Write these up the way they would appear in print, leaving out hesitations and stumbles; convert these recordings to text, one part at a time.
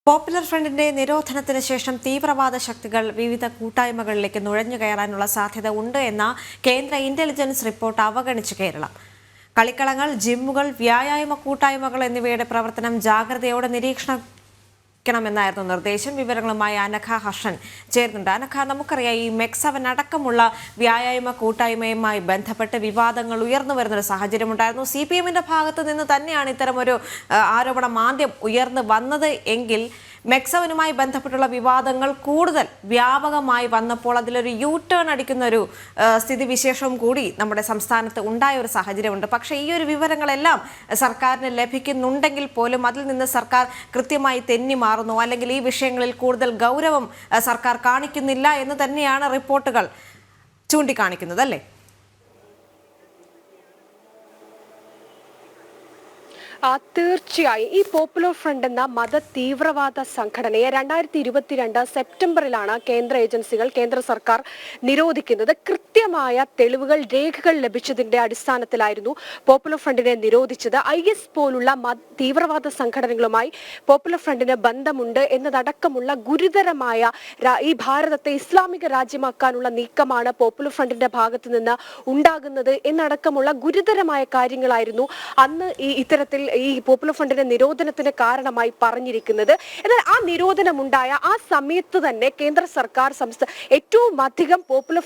Popular ഫ്രണ്ടിന്റെ നിരോധനത്തിന് ശേഷം തീവ്രവാദ ശക്തികൾ വിവിധ കൂട്ടായ്മകളിലേക്ക് നുഴഞ്ഞുകയറാനുള്ള സാധ്യത ഉണ്ട് എന്ന കേന്ദ്ര ഇന്റലിജൻസ് റിപ്പോർട്ട് അവഗണിച്ച് കേരളം. കളിക്കളങ്ങൾ, ജിമ്മുകൾ, വ്യായാമ കൂട്ടായ്മകൾ എന്നിവയുടെ പ്രവർത്തനം ജാഗ്രതയോടെ നിരീക്ഷിക്കണമെന്നായിരുന്നു നിർദ്ദേശം. വിവരങ്ങളുമായി അനഘ ഹർഷൻ ചേർന്നുണ്ട്. അനഘ, നമുക്കറിയാം ഈ MEX7 അടക്കമുള്ള വ്യായാമ കൂട്ടായ്മയുമായി ബന്ധപ്പെട്ട് വിവാദങ്ങൾ ഉയർന്നു വരുന്നൊരു സാഹചര്യമുണ്ടായിരുന്നു. CPM-ന്റെ ഭാഗത്ത് നിന്ന് തന്നെയാണ് ഇത്തരമൊരു ആരോപണം ആദ്യം ഉയർന്നു വന്നത് എങ്കിൽ MEX7-മായി ബന്ധപ്പെട്ടുള്ള വിവാദങ്ങൾ കൂടുതൽ വ്യാപകമായി വന്നപ്പോൾ അതിലൊരു ടേൺ അടിക്കുന്ന ഒരു സ്ഥിതിവിശേഷവും കൂടി നമ്മുടെ സംസ്ഥാനത്ത് ഉണ്ടായ ഒരു സാഹചര്യമുണ്ട്. പക്ഷേ ഈ ഒരു വിവരങ്ങളെല്ലാം സർക്കാരിന് ലഭിക്കുന്നുണ്ടെങ്കിൽ പോലും അതിൽ നിന്ന് സർക്കാർ കൃത്യമായി തെന്നി മാറുന്നു, അല്ലെങ്കിൽ ഈ വിഷയങ്ങളിൽ കൂടുതൽ ഗൗരവം സർക്കാർ കാണിക്കുന്നില്ല എന്ന് തന്നെയാണ് റിപ്പോർട്ടുകൾ ചൂണ്ടിക്കാണിക്കുന്നത്, അല്ലേ? തീർച്ചയായും ഈ പോപ്പുലർ ഫ്രണ്ട് എന്ന മത തീവ്രവാദ സംഘടനയെ 2022 സെപ്റ്റംബറിലാണ് കേന്ദ്ര സർക്കാർ നിരോധിക്കുന്നത്. കൃത്യമായ തെളിവുകൾ, രേഖകൾ ലഭിച്ചതിന്റെ അടിസ്ഥാനത്തിലായിരുന്നു പോപ്പുലർ ഫ്രണ്ടിനെ നിരോധിച്ചത്. IS പോലുള്ള തീവ്രവാദ സംഘടനകളുമായി പോപ്പുലർ ഫ്രണ്ടിന് ബന്ധമുണ്ട് എന്നതടക്കമുള്ള ഗുരുതരമായ ഈ ഭാരതത്തെ ഇസ്ലാമിക രാജ്യമാക്കാനുള്ള നീക്കമാണ് പോപ്പുലർ ഫ്രണ്ടിന്റെ ഭാഗത്ത് നിന്ന് ഉണ്ടാകുന്നത് എന്നടക്കമുള്ള ഗുരുതരമായ കാര്യങ്ങളായിരുന്നു അന്ന് ഇത്തരത്തിൽ ഈ പോപ്പുലർ ഫ്രണ്ടിന്റെ നിരോധനത്തിന് കാരണമായി പറഞ്ഞിരിക്കുന്നത്. എന്നാൽ ആ നിരോധനമുണ്ടായ ആ സമയത്ത് തന്നെ കേന്ദ്ര സർക്കാർ ഏറ്റവും അധികം പോപ്പുലർ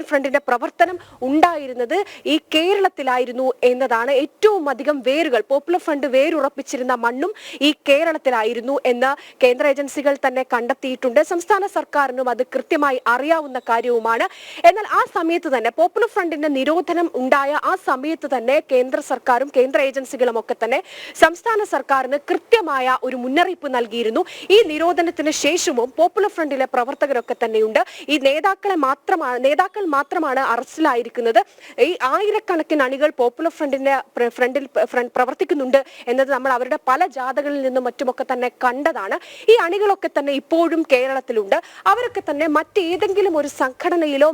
ഫ്രണ്ടിന്റെ പ്രവർത്തനം ഉണ്ടായിരുന്നത് ഈ കേരളത്തിലായിരുന്നു എന്നതാണ്. ഏറ്റവും അധികം വേരുകൾ, പോപ്പുലർ ഫ്രണ്ട് വേരുറപ്പിച്ചിരുന്ന മണ്ണും ഈ കേരളത്തിലായിരുന്നു എന്ന് കേന്ദ്ര ഏജൻസികൾ തന്നെ കണ്ടെത്തിയിട്ടുണ്ട്. സംസ്ഥാന സർക്കാരിനും അത് കൃത്യമായി അറിയാവുന്ന കാര്യവുമാണ്. എന്നാൽ ആ സമയത്ത് തന്നെ പോപ്പുലർ ഫ്രണ്ടിന്റെ നിരോധനം ഉണ്ടായ ആ സമയത്ത് തന്നെ കേന്ദ്ര സർക്കാരും കേന്ദ്ര ഏജൻസികളും ഒക്കെ തന്നെ സംസ്ഥാന സർക്കാരിന് കൃത്യമായ ഒരു മുന്നറിയിപ്പ് നൽകിയിരുന്നു. ഈ നിരോധനത്തിന് ശേഷവും പോപ്പുലർ ഫ്രണ്ടിലെ പ്രവർത്തകരൊക്കെ തന്നെയുണ്ട്. ഈ നേതാക്കൾ മാത്രമാണ് അറസ്റ്റിലായിരിക്കുന്നത്. ഈ ആയിരക്കണക്കിന് അണികൾ പോപ്പുലർ ഫ്രണ്ടിൽ പ്രവർത്തിക്കുന്നുണ്ട് എന്നത് നമ്മൾ അവരുടെ പല ജാഥകളിൽ നിന്നും മറ്റുമൊക്കെ തന്നെ കണ്ടതാണ്. ഈ അണികളൊക്കെ തന്നെ ഇപ്പോഴും കേരളത്തിലുണ്ട്. അവരൊക്കെ തന്നെ മറ്റേതെങ്കിലും ഒരു സംഘടനയിലോ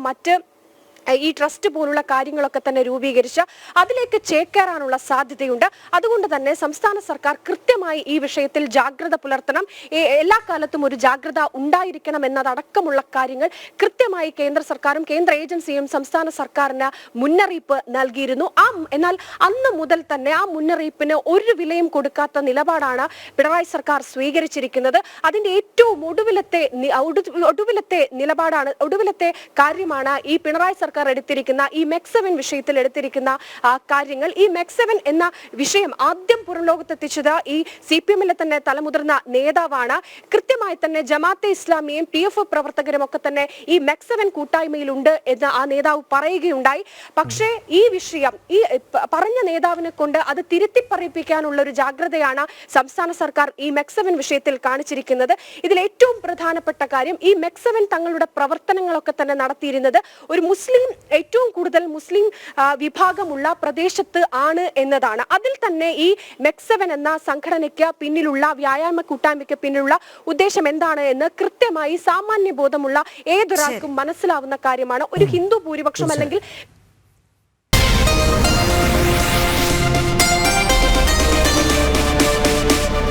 ഈ ട്രസ്റ്റ് പോലുള്ള കാര്യങ്ങളൊക്കെ തന്നെ രൂപീകരിച്ച് അതിലേക്ക് ചേക്കേറാനുള്ള സാധ്യതയുണ്ട്. അതുകൊണ്ട് തന്നെ സംസ്ഥാന സർക്കാർ കൃത്യമായി ഈ വിഷയത്തിൽ ജാഗ്രത പുലർത്തണം. എല്ലാ കാലത്തും ഒരു ജാഗ്രത ഉണ്ടായിരിക്കണം എന്നതടക്കമുള്ള കാര്യങ്ങൾ കൃത്യമായി കേന്ദ്ര സർക്കാരും കേന്ദ്ര ഏജൻസിയും സംസ്ഥാന സർക്കാരിന് മുന്നറിയിപ്പ് നൽകിയിരുന്നു. എന്നാൽ അന്ന് മുതൽ തന്നെ ആ മുന്നറിയിപ്പിന് ഒരു വിലയും കൊടുക്കാത്ത നിലപാടാണ് പിണറായി സർക്കാർ സ്വീകരിച്ചിരിക്കുന്നത്. അതിന്റെ ഏറ്റവും ഒടുവിലത്തെ കാര്യമാണ് ഈ പിണറായി സർക്കാർ എടുത്തിരിക്കുന്ന ഈ MEX7 വിഷയത്തിൽ എടുത്തിരിക്കുന്ന കാര്യങ്ങൾ. ഈ MEX7 എന്ന വിഷയം ആദ്യം പുറം ലോകത്തെത്തിച്ചത് ഈ CPM-ലെ തന്നെ തലമുതിർന്ന നേതാവാണ്. കൃത്യമായി തന്നെ ജമാഅത്തെ ഇസ്ലാമിയും PF പ്രവർത്തകരും ഒക്കെ തന്നെ ഈ MEX7 കൂട്ടായ്മയിലുണ്ട് എന്ന് ആ നേതാവ് പറയുകയുണ്ടായി. പക്ഷേ ഈ വിഷയം ഈ പറഞ്ഞ നേതാവിനെ കൊണ്ട് അത് തിരുത്തി പറയിപ്പിക്കാനുള്ള ഒരു ജാഗ്രതയാണ് സംസ്ഥാന സർക്കാർ ഈ MEX7 വിഷയത്തിൽ കാണിച്ചിരിക്കുന്നത്. ഇതിൽ ഏറ്റവും പ്രധാനപ്പെട്ട കാര്യം ഈ MEX7 തങ്ങളുടെ പ്രവർത്തനങ്ങളൊക്കെ തന്നെ നടത്തിയിരുന്നത് ഒരു ഏറ്റവും കൂടുതൽ മുസ്ലിം വിഭാഗമുള്ള പ്രദേശത്ത് ആണ് എന്നതാണ്. അതിൽ തന്നെ ഈ MEX7 എന്ന സംഘടനയ്ക്ക് പിന്നിലുള്ള, വ്യായാമ കൂട്ടായ്മയ്ക്ക് പിന്നിലുള്ള ഉദ്ദേശം എന്താണ് എന്ന് കൃത്യമായി സാമാന്യ ബോധമുള്ള ഏതൊരാൾക്കും മനസ്സിലാവുന്ന കാര്യമാണ്. ഒരു ഹിന്ദു ഭൂരിപക്ഷം അല്ലെങ്കിൽ